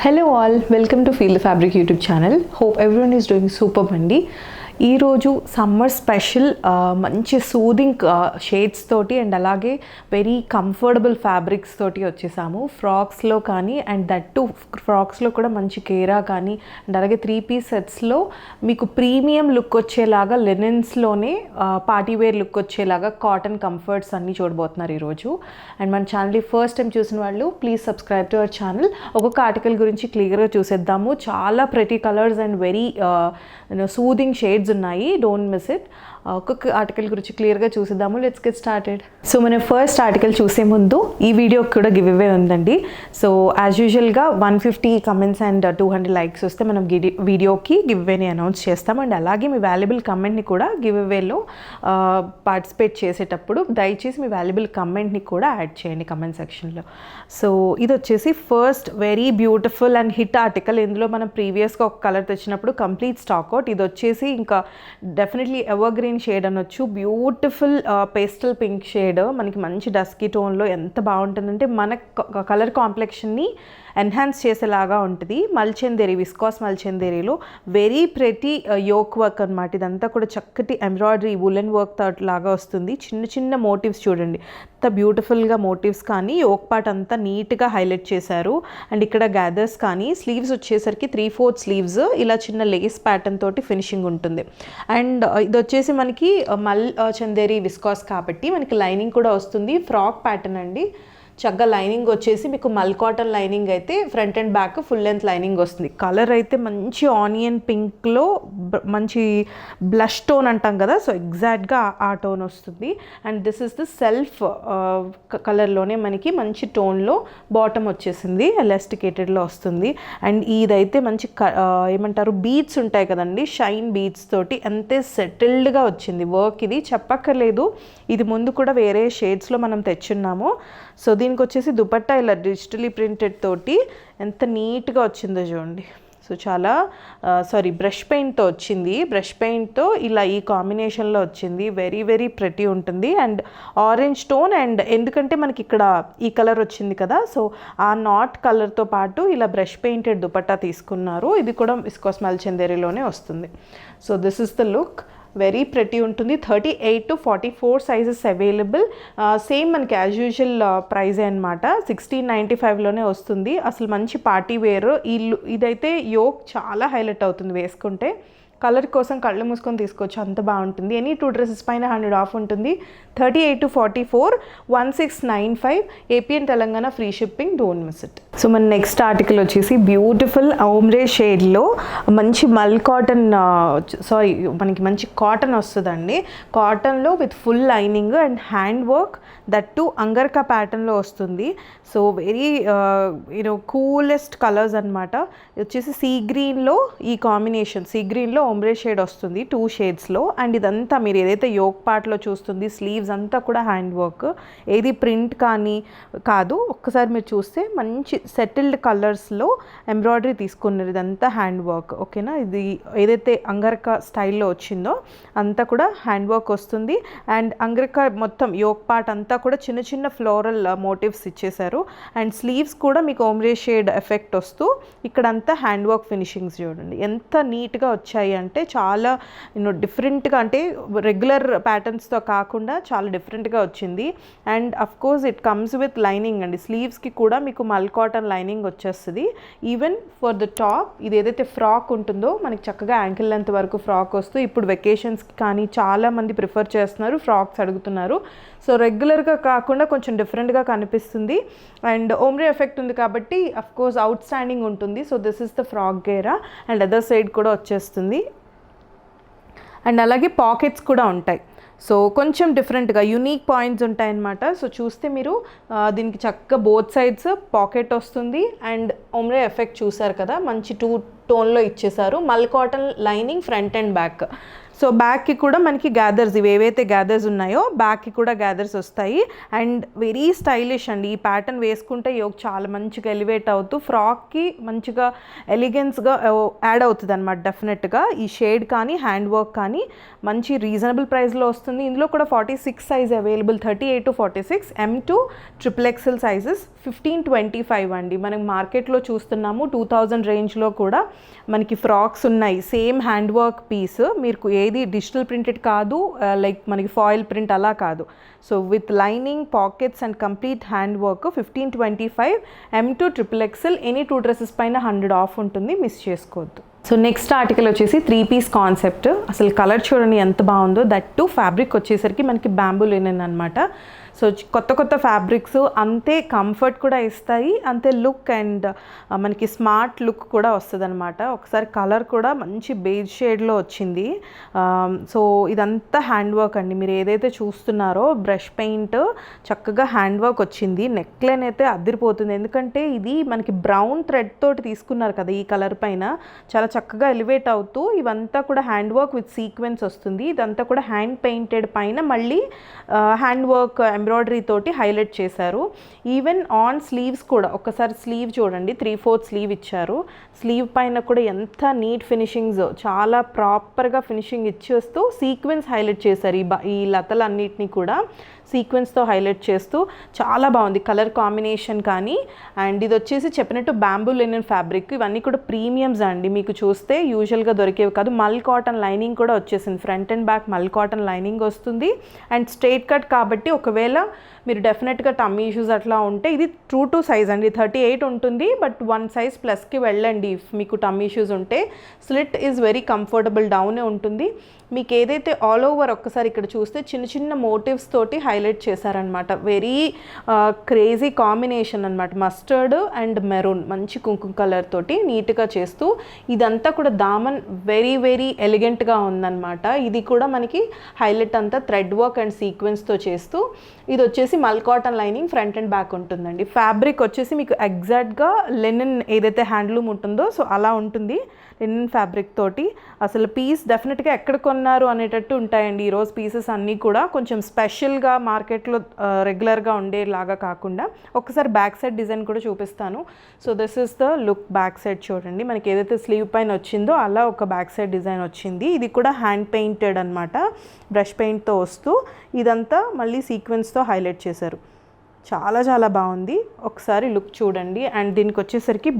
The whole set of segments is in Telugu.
Hello all, welcome to Feel the Fabric YouTube channel. Hope everyone is doing super బండి. ఈరోజు సమ్మర్ స్పెషల్ మంచి సూదింగ్ షేడ్స్ తోటి అండ్ అలాగే వెరీ కంఫర్టబుల్ ఫ్యాబ్రిక్స్ తోటి వచ్చేసాము. ఫ్రాక్స్లో కానీ అండ్ దట్ టు ఫ్రాక్స్లో కూడా మంచి కేరా కానీ అండ్ అలాగే 3-piece సెట్స్లో మీకు ప్రీమియం లుక్ వచ్చేలాగా లెనిన్స్లోనే పార్టీ వేర్ లుక్ వచ్చేలాగా కాటన్ కంఫర్ట్స్ అన్నీ చూడబోతున్నారు ఈరోజు. అండ్ మన ఛానల్ని ఫస్ట్ టైం చూసిన వాళ్ళు please subscribe to our channel. ఒక్కొక్క ఆర్టికల్ గురించి క్లియర్గా చూసేద్దాము. చాలా pretty colours and very soothing shades ఉన్నాయి. Don't miss it. ఒక్కొక్క ఆర్టికల్ గురించి క్లియర్గా చూసేద్దాము. Let's get started. సో మన ఫస్ట్ ఆర్టికల్ చూసే ముందు ఈ వీడియోకి కూడా గివ్ అవే ఉందండి. సో యాజ్ యూజువల్గా 150 కమెంట్స్ అండ్ 200 లైక్స్ వస్తే మనం వీడియోకి గివ్ అవేని అనౌన్స్ చేస్తాం. అండ్ అలాగే మీ వాల్యుబుల్ కమెంట్ని కూడా గివ్ అవేలో పార్టిసిపేట్ చేసేటప్పుడు దయచేసి మీ వాల్యుబుల్ కమెంట్ని కూడా యాడ్ చేయండి కమెంట్ సెక్షన్లో. సో ఇది వచ్చేసి first very beautiful and hit article. ఇందులో మనం ప్రీవియస్గా ఒక కలర్ తెచ్చినప్పుడు కంప్లీట్ స్టాక్ అవుట్. ఇది వచ్చేసి ఇంకా డెఫినెట్లీ ఎవర్ గ్రీన్ షేడ్ అనొచ్చు. బ్యూటిఫుల్ పేస్టల్ పింక్ షేడ్, మనకి మంచి డస్కీ టోన్లో ఎంత బాగుంటుందంటే మన కలర్ కాంప్లెక్షన్ని ఎన్హాన్స్ చేసేలాగా ఉంటుంది. మల్చెందేరి, విస్కాస్ మల్చెందేరిలో వెరీ ప్రెటీ యోక్ వర్క్ అనమాట. ఇదంతా కూడా చక్కటి ఎంబ్రాయిడరీ వులెన్ వర్క్ లాగా వస్తుంది. చిన్న చిన్న మోటివ్స్ చూడండి ఎంత బ్యూటిఫుల్గా మోటివ్స్ కానీ యోక్ పార్ట్ అంతా నీట్గా హైలైట్ చేశారు. అండ్ ఇక్కడ గ్యాదర్స్ కానీ స్లీవ్స్ వచ్చేసరికి 3/4 స్లీవ్స్ ఇలా చిన్న లేస్ ప్యాటర్న్ తోటి ఫినిషింగ్ ఉంటుంది. అండ్ ఇది వచ్చేసి మనకి చందేరి విస్కాస్ కాబట్టి మనకి లైనింగ్ కూడా వస్తుంది. ఫ్రాక్ ప్యాటర్న్ అండి. చక్కగా లైనింగ్ వచ్చేసి మీకు మల్ కాటన్ లైనింగ్ అయితే front and back full length lining వస్తుంది. కలర్ అయితే మంచి ఆనియన్ పింక్లో మంచి బ్లష్ టోన్ అంటాం కదా, సో ఎగ్జాక్ట్గా ఆ టోన్ వస్తుంది. And this is the self కలర్లోనే మనకి మంచి టోన్లో బాటమ్ వచ్చేసింది, ఎలాస్టికేటెడ్లో వస్తుంది. అండ్ ఇదైతే మంచి ఏమంటారు బీడ్స్ ఉంటాయి కదండి, షైన్ బీడ్స్ తోటి అంతే సెటిల్డ్గా వచ్చింది వర్క్. ఇది చెప్పక్కర్లేదు, ఇది ముందు కూడా వేరే షేడ్స్లో మనం తెచ్చున్నాము. సో దీనికి వచ్చేసి దుపట్టా ఇలా డిజిటలీ ప్రింటెడ్ తోటి ఎంత నీట్గా వచ్చిందో చూడండి. సో చాలా బ్రష్ పెయింట్తో వచ్చింది. బ్రష్ పెయింట్తో ఇలా ఈ కాంబినేషన్లో వచ్చింది. వెరీ వెరీ ప్రెటీ ఉంటుంది. అండ్ ఆరెంజ్ టోన్, అండ్ ఎందుకంటే మనకి ఇక్కడ ఈ కలర్ వచ్చింది కదా, సో ఆ నాట్ కలర్తో పాటు ఇలా బ్రష్ పెయింటెడ్ దుపట్టా తీసుకున్నారు. ఇది కూడా విస్కాస్ మల్చెందేరిలోనే వస్తుంది. So this is the look. Very pretty ఉంటుంది. 38 to 44 సైజెస్ అవైలబుల్. సేమ్ మనకి యాజ్ యూజువల్ ప్రైజే అనమాట. 1695లోనే వస్తుంది. అసలు మంచి పార్టీ వేర్. ఇదైతే యోక్ చాలా హైలైట్ అవుతుంది వేసుకుంటే. కలర్ కోసం కళ్ళు మూసుకొని తీసుకోవచ్చు, అంత బాగుంటుంది. ఎనీ 2 డ్రెస్సెస్ పైన 100 ఆఫ్ ఉంటుంది. 38 to 44 1695 AP and Telangana free shipping. Don't miss it. So మన నెక్స్ట్ ఆర్టికల్ వచ్చేసి బ్యూటిఫుల్ ఓమ్రే షేడ్లో మంచి మల్ కాటన్ మనకి మంచి కాటన్ వస్తుందండి. కాటన్లో with full lining and hand work, that to angrakha ప్యాటర్న్లో వస్తుంది. సో వెరీ కూలెస్ట్ కలర్స్ అనమాట. వచ్చేసి సీ గ్రీన్లో ఈ కాంబినేషన్, సీ గ్రీన్లో ఓమ్రే షేడ్ వస్తుంది 2 షేడ్స్లో. అండ్ ఇదంతా మీరు ఏదైతే యోక్ పార్ట్లో చూస్తుంది స్లీవ్స్ అంతా కూడా హ్యాండ్ వర్క్, ఏది ప్రింట్ కానీ కాదు. ఒక్కసారి మీరు చూస్తే మంచి సెటిల్డ్ కలర్స్లో ఎంబ్రాయిడరీ తీసుకున్నారు. ఇదంతా హ్యాండ్ వర్క్. ఓకేనా, ఇది ఏదైతే అంగర్కా స్టైల్లో వచ్చిందో అంతా కూడా హ్యాండ్ వర్క్ వస్తుంది. అండ్ అంగర్కా మొత్తం యోక్ పార్ట్ అంతా కూడా చిన్న చిన్న ఫ్లోరల్ మోటివ్స్ ఇచ్చేశారు. అండ్ స్లీవ్స్ కూడా మీకు ఓమ్రే షేడ్ ఎఫెక్ట్ వస్తూ ఇక్కడంతా హ్యాండ్ వర్క్ ఫినిషింగ్స్ చూడండి ఎంత నీట్గా వచ్చాయి అంటే చాలా డిఫరెంట్గా, అంటే రెగ్యులర్ ప్యాటర్న్స్తో కాకుండా చాలా డిఫరెంట్గా వచ్చింది. And of course it comes with lining అండి. స్లీవ్స్కి కూడా మీకు మల్ కాటన్ లైనింగ్ వచ్చేస్తుంది. ఈవెన్ ఫర్ ద టాప్ ఇది ఏదైతే ఫ్రాక్ ఉంటుందో మనకి చక్కగా యాంకిల్ లెంత్ వరకు ఫ్రాక్ వస్తూ ఇప్పుడు వెకేషన్స్కి కానీ చాలామంది ప్రిఫర్ చేస్తున్నారు, ఫ్రాక్స్ అడుగుతున్నారు. సో రెగ్యులర్గా కాకుండా కొంచెం డిఫరెంట్గా కనిపిస్తుంది. అండ్ ఓమ్రే ఎఫెక్ట్ ఉంది కాబట్టి అఫ్ కోర్స్ అవుట్ స్టాండింగ్ ఉంటుంది. So this is the frock ghera. And other side కూడా వచ్చేస్తుంది. అండ్ అలాగే పాకెట్స్ కూడా ఉంటాయి. సో కొంచెం డిఫరెంట్గా యూనిక్ పాయింట్స్ ఉంటాయన్నమాట. సో చూస్తే మీరు దీనికి చక్కగా బోత్ సైడ్స్ పాకెట్ వస్తుంది. అండ్ ఓమ్రే ఎఫెక్ట్ చూసారు కదా, మంచి 2 టోన్లో ఇచ్చేసారు. మల్ cotton lining front and back. So బ్యాక్కి కూడా మనకి గ్యాదర్స్, ఇవి ఏవైతే గ్యాదర్స్ ఉన్నాయో బ్యాక్కి కూడా గ్యాదర్స్ వస్తాయి. అండ్ వెరీ స్టైలిష్ అండి. ఈ ప్యాటర్న్ వేసుకుంటే యోక్ చాలా మంచిగా ఎలివేట్ అవుతూ ఫ్రాక్కి మంచిగా ఎలిగెన్స్గా యాడ్ అవుతుంది అనమాట డెఫినెట్గా. ఈ షేడ్ కానీ హ్యాండ్ వర్క్ కానీ మంచి రీజనబుల్ ప్రైస్లో వస్తుంది. ఇందులో కూడా 46 size available, 38 to 46, M2 XXL sizes 1525 అండి. మనం మార్కెట్లో చూస్తున్నాము 2000 రేంజ్లో కూడా మనకి ఫ్రాక్స్ ఉన్నాయి. సేమ్ హ్యాండ్ వర్క్ పీస్, మీరు ఏది డిజిటల్ ప్రింటెడ్ కాదు, లైక్ మనకి ఫాయిల్ ప్రింట్ అలా కాదు. So with lining, pockets and complete hand work 1525, M2 XXL. Any 2 dresses పైన 100 ఆఫ్ ఉంటుంది, మిస్ చేసుకోవద్దు. సో నెక్స్ట్ ఆర్టికల్ వచ్చేసి 3 పీస్ కాన్సెప్ట్. అసలు కలర్ చూడండి ఎంత బాగుందో. దట్ టు ఫ్యాబ్రిక్ వచ్చేసరికి మనకి బ్యాంబూ లినెన్ అనమాట. సో కొత్త కొత్త ఫ్యాబ్రిక్స్ అంతే కంఫర్ట్ కూడా ఇస్తాయి, అంతే లుక్ అండ్ మనకి స్మార్ట్ లుక్ కూడా వస్తుంది అనమాట. ఒకసారి కలర్ కూడా మంచి బేజ్ షేడ్లో వచ్చింది. సో ఇదంతా హ్యాండ్ వర్క్ అండి. మీరు ఏదైతే చూస్తున్నారో బ్రష్ పెయింట్ చక్కగా హ్యాండ్ వర్క్ వచ్చింది. నెక్ లైన్ అయితే అదిరిపోతుంది, ఎందుకంటే ఇది మనకి బ్రౌన్ థ్రెడ్ తోటి తీసుకున్నారు కదా ఈ కలర్ పైన. చాలా చక్కగా ఎలివేట్ అవుతూ ఇవంతా కూడా హ్యాండ్ వర్క్ విత్ సీక్వెన్స్ వస్తుంది. ఇదంతా కూడా హ్యాండ్ పెయింటెడ్ పైన మళ్ళీ హ్యాండ్ వర్క్ ఎంబ్రాయిడరీ తోటి హైలైట్ చేశారు. ఈవెన్ ఆన్ స్లీవ్స్ కూడా ఒక్కసారి స్లీవ్ చూడండి, 3/4 స్లీవ్ ఇచ్చారు. స్లీవ్ పైన కూడా ఎంత నీట్ ఫినిషింగ్స్, చాలా ప్రాపర్గా ఫినిషింగ్ ఇచ్చేస్తూ సీక్వెన్స్ హైలైట్ చేశారు. ఈ లతలన్నిటినీ కూడా సీక్వెన్స్తో హైలైట్ చేస్తూ చాలా బాగుంది కలర్ కాంబినేషన్ కానీ. అండ్ ఇది వచ్చేసి చెప్పినట్టు బ్యాంబూ లినెన్ ఫ్యాబ్రిక్. ఇవన్నీ కూడా ప్రీమియమ్స్ అండి. మీకు చూస్తే యూజువల్గా దొరికేవి కాదు. మల్ కాటన్ లైనింగ్ కూడా వచ్చేసింది. ఫ్రంట్ అండ్ బ్యాక్ మల్ కాటన్ లైనింగ్ వస్తుంది. అండ్ స్ట్రైట్ కట్ కాబట్టి ఒకవేళ మీరు డెఫినెట్గా టమ్మీ ఇష్యూస్ అట్లా ఉంటే ఇది ట్రూ టు సైజ్ అండి. 38 ఉంటుంది, బట్ 1 సైజ్ ప్లస్కి వెళ్ళండి ఇఫ్ మీకు టమ్మీ ఇష్యూస్ ఉంటే. స్లిట్ ఈజ్ వెరీ కంఫర్టబుల్, డౌనే ఉంటుంది. మీకు ఏదైతే ఆల్ ఓవర్ ఒక్కసారి ఇక్కడ చూస్తే చిన్న చిన్న మోటివ్స్ తోటి హైలైట్ చేశారనమాట. వెరీ క్రేజీ కాంబినేషన్ అనమాట. మస్టర్డ్ అండ్ మెరూన్ మంచి కుంకుమ కలర్ తోటి నీట్గా చేస్తూ ఇదంతా కూడా దామన్ వెరీ వెరీ ఎలిగెంట్గా ఉందన్నమాట. ఇది కూడా మనకి హైలైట్ అంతా థ్రెడ్ వర్క్ అండ్ సీక్వెన్స్తో చేస్తూ ఇది వచ్చేసి మల్ cotton lining front and back ఉంటుందండి. ఫ్యాబ్రిక్ వచ్చేసి మీకు ఎగ్జాక్ట్గా లెనిన్ ఏదైతే హ్యాండ్లూమ్ ఉంటుందో సో అలా ఉంటుంది లెనిన్ ఫ్యాబ్రిక్ తోటి. అసలు పీస్ డెఫినెట్గా ఎక్కడ కొన్నారు అనేటట్టు ఉంటాయండి ఈరోజు పీసెస్ అన్నీ కూడా. కొంచెం స్పెషల్గా మార్కెట్లో రెగ్యులర్గా ఉండేలాగా కాకుండా. ఒకసారి బ్యాక్ సైడ్ డిజైన్ కూడా చూపిస్తాను. So this is the look back side చూడండి. మనకి ఏదైతే స్లీవ్ పైన వచ్చిందో అలా ఒక బ్యాక్ సైడ్ డిజైన్ వచ్చింది. ఇది కూడా హ్యాండ్ పెయింటెడ్ అనమాట, బ్రష్ పెయింట్తో వస్తూ ఇదంతా మళ్ళీ సీక్వెన్స్తో హైలైట్ చేశారు. చాలా చాలా బాగుంది. ఒకసారి లుక్ చూడండి. అండ్ దీనికి వచ్చేసరికి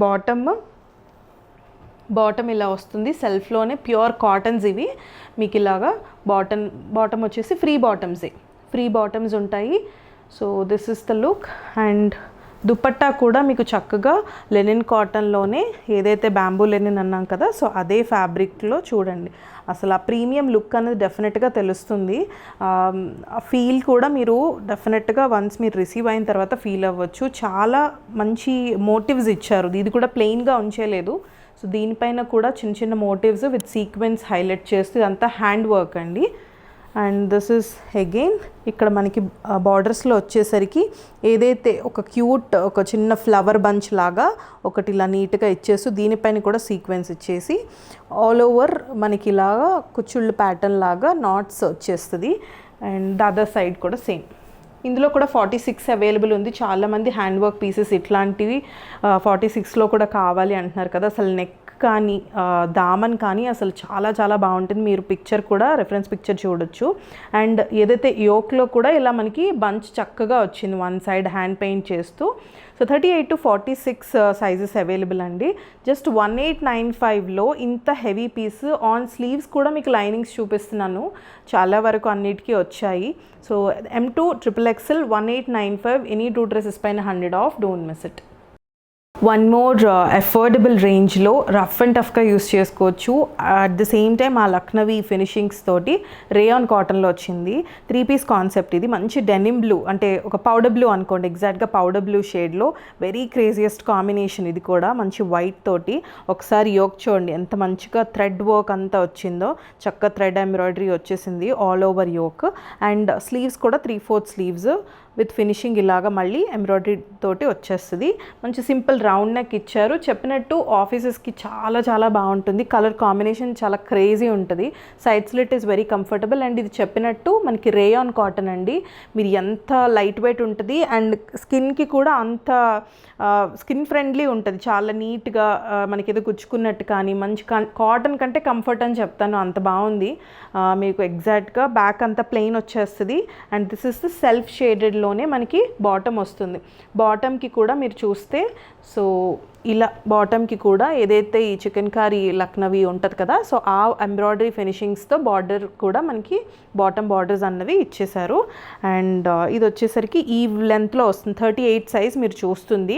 బాటమ్ ఇలా వస్తుంది. సెల్ఫ్లోనే ప్యూర్ కాటన్స్ ఇవి. మీకు ఇలాగా బాటమ్ వచ్చేసి ఫ్రీ బాటమ్స్ ఉంటాయి. So this is the look. And dupatta కూడా మీకు చక్కగా లెనిన్ కాటన్లోనే ఏదైతే బ్యాంబూ లెనిన్ అన్నాం కదా సో అదే ఫ్యాబ్రిక్లో చూడండి. అసలు ఆ ప్రీమియం లుక్ అనేది డెఫినెట్గా తెలుస్తుంది. ఫీల్ కూడా మీరు డెఫినెట్గా వన్స్ మీరు రిసీవ్ అయిన తర్వాత ఫీల్ అవ్వచ్చు. చాలా మంచి మోటివ్స్ ఇచ్చారు. ఇది కూడా ప్లెయిన్గా ఉంచేయలేదు. సో దీనిపైన కూడా చిన్న చిన్న మోటివ్స్ విత్ సీక్వెన్స్ హైలైట్ చేస్తూ ఇదంతా హ్యాండ్ వర్క్ అండి. అండ్ దిస్ ఇస్ అగైన్ ఇక్కడ మనకి బార్డర్స్లో వచ్చేసరికి ఏదైతే ఒక క్యూట్ ఒక చిన్న ఫ్లవర్ బంచ్ లాగా ఒకటి ఇలా నీట్గా ఇచ్చేస్తూ దీనిపైన కూడా సీక్వెన్స్ ఇచ్చేసి ఆల్ ఓవర్ మనకి ఇలాగా కుచ్చుళ్ళు ప్యాటర్న్ లాగా నాట్స్ వచ్చేస్తుంది. అండ్ ద అదర్ సైడ్ కూడా సేమ్. ఇందులో కూడా 46 అవైలబుల్ ఉంది. చాలామంది హ్యాండ్ వర్క్ పీసెస్ ఇట్లాంటివి 46లో కూడా కావాలి అంటున్నారు కదా. అసలు నెక్ కానీ దామన్ కానీ అసలు చాలా చాలా బాగుంటుంది. మీరు పిక్చర్ కూడా రెఫరెన్స్ పిక్చర్ చూడొచ్చు. అండ్ ఏదైతే యోక్లో కూడా ఇలా మనకి బంచ్ చక్కగా వచ్చింది వన్ సైడ్ హ్యాండ్ పెయింట్ చేస్తూ. సో 38 to 46 సైజెస్ అవైలబుల్ అండి. జస్ట్ 1895లో ఇంత హెవీ పీస్. ఆన్ స్లీవ్స్ కూడా మీకు లైనింగ్స్ చూపిస్తున్నాను, చాలా వరకు అన్నిటికీ వచ్చాయి. So M2 XXL 1895, any 2 dresses పైన 100 of, don't miss it. One more affordable రేంజ్లో రఫ్ అండ్ టఫ్గా యూస్ చేసుకోవచ్చు. అట్ ద సేమ్ టైమ్ ఆ లక్నవీ ఫినిషింగ్స్ తోటి రేయాన్ కాటన్లో వచ్చింది. 3 పీస్ కాన్సెప్ట్ ఇది. మంచి డెనిమ్ బ్లూ అంటే ఒక పౌడర్ బ్లూ అనుకోండి, ఎగ్జాక్ట్గా పౌడర్ బ్లూ షేడ్లో వెరీ క్రేజియస్ట్ కాంబినేషన్. ఇది కూడా మంచి వైట్ తోటి. ఒకసారి యోక్ చూడండి ఎంత మంచిగా థ్రెడ్ వర్క్ అంతా వచ్చిందో. చక్క థ్రెడ్ ఎంబ్రాయిడరీ వచ్చేసింది all over yoke. And sleeves కూడా 3/4 స్లీవ్స్. విత్ ఫినిషింగ్ ఇలాగా మళ్ళీ ఎంబ్రాయిడరీ తోటి వచ్చేస్తుంది. మంచి సింపుల్ రౌండ్ నెక్ ఇచ్చారు. చెప్పినట్టు ఆఫీసెస్కి చాలా చాలా బాగుంటుంది. కలర్ కాంబినేషన్ చాలా క్రేజీ ఉంటుంది. Side slit is very comfortable and ఇది చెప్పినట్టు మనకి రేయాన్ కాటన్ అండి. మీరు ఎంత లైట్ వెయిట్ ఉంటుంది అండ్ స్కిన్కి కూడా అంత స్కిన్ ఫ్రెండ్లీ ఉంటుంది. చాలా నీట్గా మనకి ఏదో గుచ్చుకున్నట్టు కానీ మంచి కాటన్ కంటే కంఫర్ట్ అని చెప్తాను, అంత బాగుంది. మీకు ఎగ్జాక్ట్గా బ్యాక్ అంతా ప్లెయిన్ వచ్చేస్తుంది and this is the self షేడెడ్లోనే మనకి బాటమ్ వస్తుంది. బాటమ్కి కూడా మీరు చూస్తే సో ఇలా బాటమ్కి కూడా ఏదైతే ఈ చికెన్ కర్రీ లక్నవీ ఉంటుంది కదా, సో ఆ ఎంబ్రాయిడరీ ఫినిషింగ్స్తో బార్డర్ కూడా మనకి బాటమ్ బార్డర్స్ అన్నవి ఇచ్చేసారు. అండ్ ఇది వచ్చేసరికి ఈ లెంత్లో వస్తుంది, 38 సైజ్ మీరు చూస్తుంది.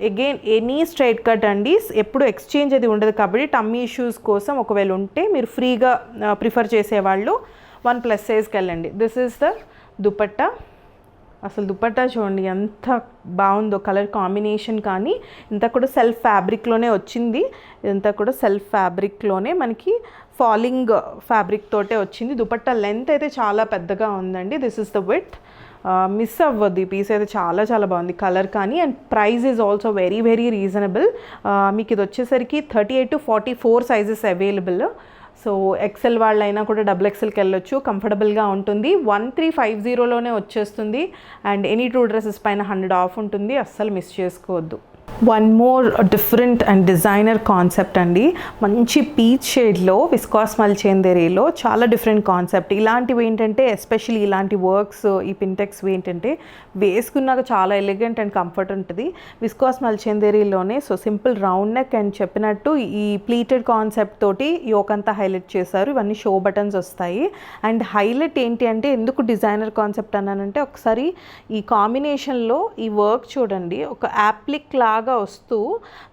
అగైన్ ఎనీ స్ట్రైట్ కట్ అండి, ఎప్పుడు ఎక్స్చేంజ్ అది ఉండదు కాబట్టి టమ్మీ ఇష్యూస్ కోసం ఒకవేళ ఉంటే మీరు ఫ్రీగా ప్రిఫర్ చేసేవాళ్ళు 1+ సైజ్కి వెళ్ళండి. This is the dupatta. అసలు దుపట్టా చూడండి ఎంత బాగుందో, కలర్ కాంబినేషన్ కానీ ఇంత కూడా సెల్ఫ్ ఫ్యాబ్రిక్లోనే వచ్చింది. ఇదంతా కూడా సెల్ఫ్ ఫ్యాబ్రిక్లోనే మనకి ఫాలింగ్ ఫ్యాబ్రిక్ తోటే వచ్చింది. దుపట్టా లెంత్ అయితే చాలా పెద్దగా ఉందండి. This is the width. Miss అవ్వద్దు, ఈ పీస్ అయితే చాలా చాలా బాగుంది కలర్ కానీ. And price is also very very reasonable. మీకు ఇది వచ్చేసరికి 38 to 44 sizes available. So XL వాళ్ళైనా కూడా XXLకి వెళ్ళొచ్చు, కంఫర్టబుల్గా ఉంటుంది. 1350లోనే వచ్చేస్తుంది అండ్ ఎనీ 2 డ్రెస్సెస్ పైన 100 ఆఫ్ ఉంటుంది. అస్సలు మిస్ చేసుకోవద్దు. One more different and designer concept అండి. మంచి పీచ్ షేడ్లో విస్కాస్ మల్చేందేరీలో చాలా డిఫరెంట్ కాన్సెప్ట్. ఇలాంటివి ఏంటంటే ఎస్పెషల్లీ ఇలాంటి వర్క్స్ ఈ పింటెక్స్ ఏంటంటే వేసుకున్నాక చాలా ఎలిగెంట్ అండ్ కంఫర్ట్ ఉంటుంది. విస్కాస్ మల్చేందేరీలోనే so simple round neck and చెప్పినట్టు ఈ ప్లీటెడ్ కాన్సెప్ట్ తోటి యోకంతా హైలైట్ చేశారు. ఇవన్నీ షో బటన్స్ వస్తాయి. అండ్ హైలైట్ ఏంటి అంటే ఎందుకు డిజైనర్ కాన్సెప్ట్ అన్నానంటే ఒకసారి ఈ కాంబినేషన్లో ఈ వర్క్ చూడండి, ఒక యాప్లిక్ లాగా వస్తూ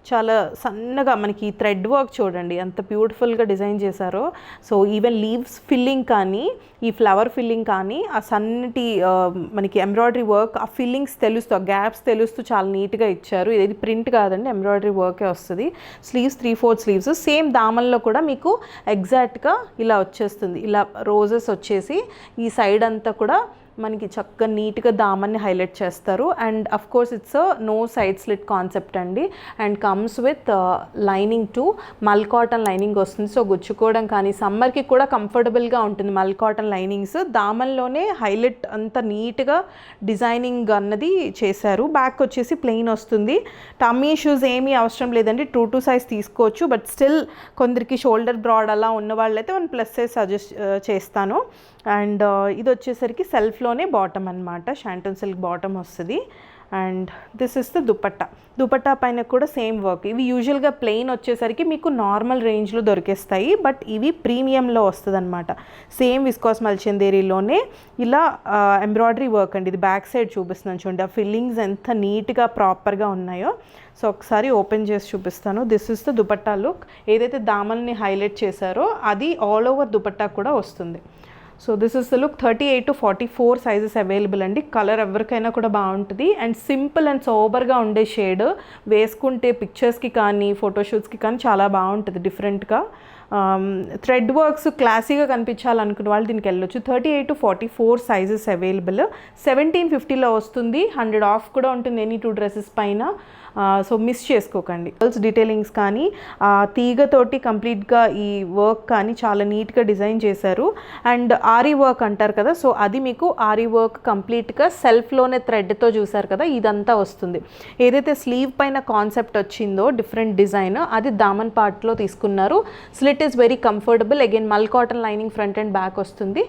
చాలా సన్నగా మనకి థ్రెడ్ వర్క్ చూడండి ఎంత బ్యూటిఫుల్గా డిజైన్ చేశారో. సో ఈవెన్ లీవ్స్ ఫిల్లింగ్ కానీ ఈ ఫ్లవర్ ఫిల్లింగ్ కానీ ఆ సన్నటి మనకి ఎంబ్రాయిడరీ వర్క్ ఆ ఫిల్లింగ్స్ తెలుస్తూ ఆ గ్యాప్స్ తెలుస్తూ చాలా నీట్గా ఇచ్చారు. ఇది ప్రింట్ కాదండి, ఎంబ్రాయిడరీ వర్కే వస్తుంది. Sleeves 3/4 sleeves. సేమ్ దామన్లో కూడా మీకు ఎగ్జాక్ట్గా ఇలా వచ్చేస్తుంది. ఇలా రోజెస్ వచ్చేసి ఈ సైడ్ అంతా కూడా మనకి చక్కగా నీట్గా దామన్ని హైలైట్ చేస్తారు. And of course it's no side slit concept అండి. And comes with lining to mul cotton lining వస్తుంది. సో గుచ్చుకోవడం కానీ సమ్మర్కి కూడా కంఫర్టబుల్గా ఉంటుంది మల్ కాటన్ లైనింగ్స్. దామన్లోనే హైలైట్ అంత నీట్గా డిజైనింగ్ అన్నది చేశారు. బ్యాక్ వచ్చేసి ప్లెయిన్ వస్తుంది. టమ్మీ షూస్ ఏమీ అవసరం లేదండి, 2 సైజ్ తీసుకోవచ్చు. బట్ స్టిల్ కొందరికి షోల్డర్ బ్రాడ్ అలా ఉన్న వాళ్ళైతే 1+ సైజ్ సజెస్ట్ చేస్తాను. అండ్ ఇది వచ్చేసరికి సెల్ఫ్లోనే బాటమ్ అనమాట, షాంటన్ సిల్క్ బాటమ్ వస్తుంది. And this is the dupatta. Dupatta పైన కూడా సేమ్ వర్క్. ఇవి యూజువల్గా ప్లెయిన్ వచ్చేసరికి మీకు నార్మల్ రేంజ్లో దొరికేస్తాయి, బట్ ఇవి ప్రీమియంలో వస్తుంది అనమాట. సేమ్ విస్కాస్ మల్చేందేరీలోనే ఇలా ఎంబ్రాయిడరీ వర్క్ అండి. ఇది బ్యాక్ సైడ్ చూపిస్తున్నాను చూడండి, ఆ ఫిల్లింగ్స్ ఎంత నీట్గా ప్రాపర్గా ఉన్నాయో. సో ఒకసారి ఓపెన్ చేసి చూపిస్తాను. This is the dupatta look. ఏదైతే దామన్ని హైలైట్ చేశారో అది ఆల్ ఓవర్ దుపట్టా కూడా వస్తుంది. So this is the look. 38 to 44 sizes available అండి. కలర్ ఎవరికైనా కూడా బాగుంటుంది అండ్ సింపుల్ అండ్ సోబర్గా ఉండే షేడ్. వేసుకుంటే పిక్చర్స్కి కానీ ఫోటోషూట్స్కి కానీ చాలా బాగుంటుంది డిఫరెంట్గా. థ్రెడ్ వర్క్స్ క్లాసీగా కనిపించాలనుకున్న వాళ్ళు దీనికి వెళ్ళొచ్చు. 38 to 44 సైజెస్ అవైలబుల్. 1750లో వస్తుంది. 100 ఆఫ్ కూడా ఉంటుంది ఎనీ 2 డ్రెస్సెస్ పైన. సో మిస్ చేసుకోకండి. డీటెయిలింగ్స్ కానీ తీగతోటి కంప్లీట్గా ఈ వర్క్ కానీ చాలా నీట్గా డిజైన్ చేశారు. అండ్ ఆరీ వర్క్ అంటారు కదా, సో అది మీకు ఆరీ వర్క్ కంప్లీట్గా సెల్ఫ్లోనే థ్రెడ్తో చూసారు కదా, ఇదంతా వస్తుంది. ఏదైతే స్లీవ్ పైన కాన్సెప్ట్ వచ్చిందో డిఫరెంట్ డిజైన్, అది దామన్ పార్ట్లో తీసుకున్నారు. Slit is very comfortable. Again mul cotton lining front and back వస్తుంది.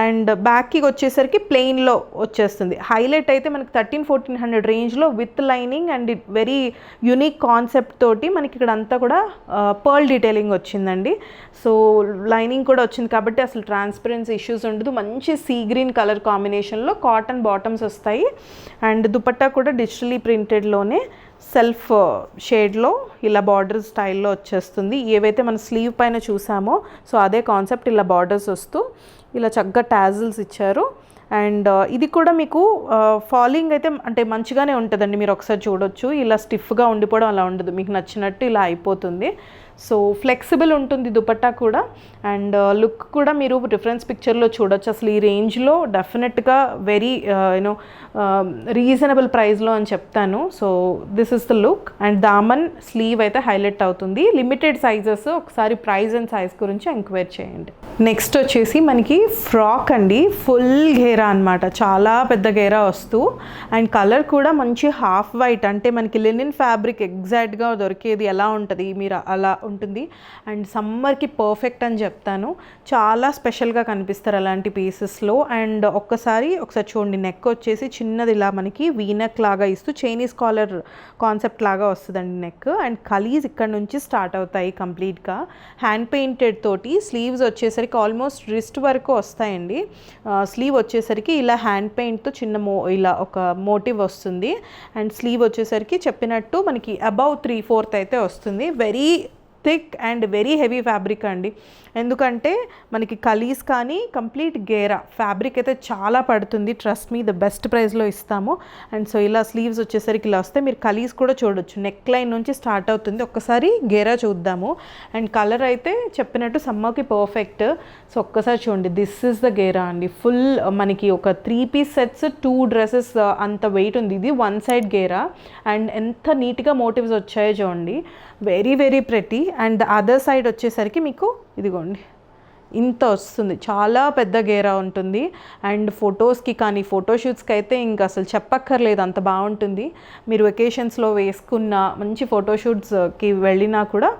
అండ్ బ్యాక్కి వచ్చేసరికి ప్లెయిన్లో వచ్చేస్తుంది. హైలైట్ అయితే మనకి 1300-1400 రేంజ్లో with lining and very unique concept తోటి మనకి ఇక్కడ అంతా కూడా పర్ల్ డీటెయిలింగ్ వచ్చిందండి. సో లైనింగ్ కూడా వచ్చింది కాబట్టి అసలు ట్రాన్స్పరెన్సీ ఇష్యూస్ ఉండదు. మంచి సీ గ్రీన్ కలర్ కాంబినేషన్లో కాటన్ బాటమ్స్ వస్తాయి. అండ్ దుపట్టా కూడా డిజిటలీ ప్రింటెడ్లోనే సెల్ఫ్ షేడ్లో ఇలా బార్డర్ స్టైల్లో వచ్చేస్తుంది. ఏవైతే మన స్లీవ్ పైన చూసామో సో అదే కాన్సెప్ట్, ఇలా బార్డర్స్ వస్తూ ఇలా చక్కగా టాజిల్స్ ఇచ్చారు. అండ్ ఇది కూడా మీకు ఫాలింగ్ అయితే అంటే మంచిగానే ఉంటుందండి. మీరు ఒకసారి చూడొచ్చు, ఇలా స్టిఫ్గా ఉండిపోవడం అలా ఉండదు, మీకు నచ్చినట్టు ఇలా అయిపోతుంది. సో ఫ్లెక్సిబుల్ ఉంటుంది దుపట్టా కూడా. అండ్ లుక్ కూడా మీరు రిఫరెన్స్ పిక్చర్లో చూడొచ్చు. అసలు ఈ రేంజ్లో డెఫినెట్గా వెరీ యూనో రీజనబుల్ ప్రైస్లో అని చెప్తాను. So this is the look. And దామన్ స్లీవ్ అయితే హైలైట్ అవుతుంది. లిమిటెడ్ సైజెస్, ఒకసారి ప్రైస్ అండ్ సైజ్ గురించి ఎంక్వైరీ చేయండి. నెక్స్ట్ వచ్చేసి మనకి ఫ్రాక్ అండి, ఫుల్ గేరా అనమాట, చాలా పెద్ద గేరా వస్తూ, అండ్ కలర్ కూడా మంచి హాఫ్ వైట్, అంటే మనకి లినిన్ ఫ్యాబ్రిక్ ఎగ్జాక్ట్గా దొరికేది ఎలా ఉంటుంది మీరు అలా ఉంటుంది. అండ్ సమ్మర్కి పర్ఫెక్ట్ అని చెప్తాను. చాలా స్పెషల్గా కనిపిస్తారు అలాంటి పీసెస్లో. అండ్ ఒకసారి చూడండి, నెక్ వచ్చేసి చిన్నది ఇలా మనకి వీనెక్ లాగా ఇస్తూ చైనీస్ కాలర్ కాన్సెప్ట్ లాగా వస్తుందండి నెక్. అండ్ కలీజ్ ఇక్కడ నుంచి స్టార్ట్ అవుతాయి కంప్లీట్గా. హ్యాండ్ పెయింటెడ్ తోటి స్లీవ్స్ వచ్చేసరికి ఆల్మోస్ట్ రిస్ట్ వరకు వస్తాయండి. స్లీవ్ వచ్చేసరికి ఇలా హ్యాండ్ పెయింట్తో చిన్న ఇలా ఒక మోటివ్ వస్తుంది. అండ్ స్లీవ్ వచ్చేసరికి చెప్పినట్టు మనకి అబౌవ్ 3/4 అయితే వస్తుంది. Very thick and very heavy fabric అండి. ఎందుకంటే మనకి కలీస్ కానీ కంప్లీట్ గేరా ఫ్యాబ్రిక్ అయితే చాలా పడుతుంది. ట్రస్ట్ మీ, ద బెస్ట్ ప్రైస్లో ఇస్తాము. అండ్ సో ఇలా స్లీవ్స్ వచ్చేసరికి ఇలా వస్తే మీరు కలీస్ కూడా చూడొచ్చు, నెక్ లైన్ నుంచి స్టార్ట్ అవుతుంది. ఒక్కసారి గేరా చూద్దాము. అండ్ కలర్ అయితే చెప్పినట్టు సమ్మర్కి పర్ఫెక్ట్. సో ఒక్కసారి చూడండి, దిస్ ఇస్ ద గేరా అండి. ఫుల్ మనకి ఒక 3 పీస్ సెట్స్ 2 డ్రెస్సెస్ అంత వెయిట్ ఉంది. ఇది 1 సైడ్ గేరా. అండ్ ఎంత నీట్గా మోటివ్స్ వచ్చాయో చూడండి, very very pretty. And other side వచ్చేసరికి మీకు ఇదిగోండి ఇంత వస్తుంది, చాలా పెద్ద గేరా ఉంటుంది. అండ్ ఫొటోస్కి కానీ ఫోటోషూట్స్కి అయితే ఇంకా అసలు చెప్పక్కర్లేదు, అంత బాగుంటుంది. మీరు వెకేషన్స్లో వేసుకున్న మంచి ఫోటోషూట్స్కి వెళ్ళినా కూడా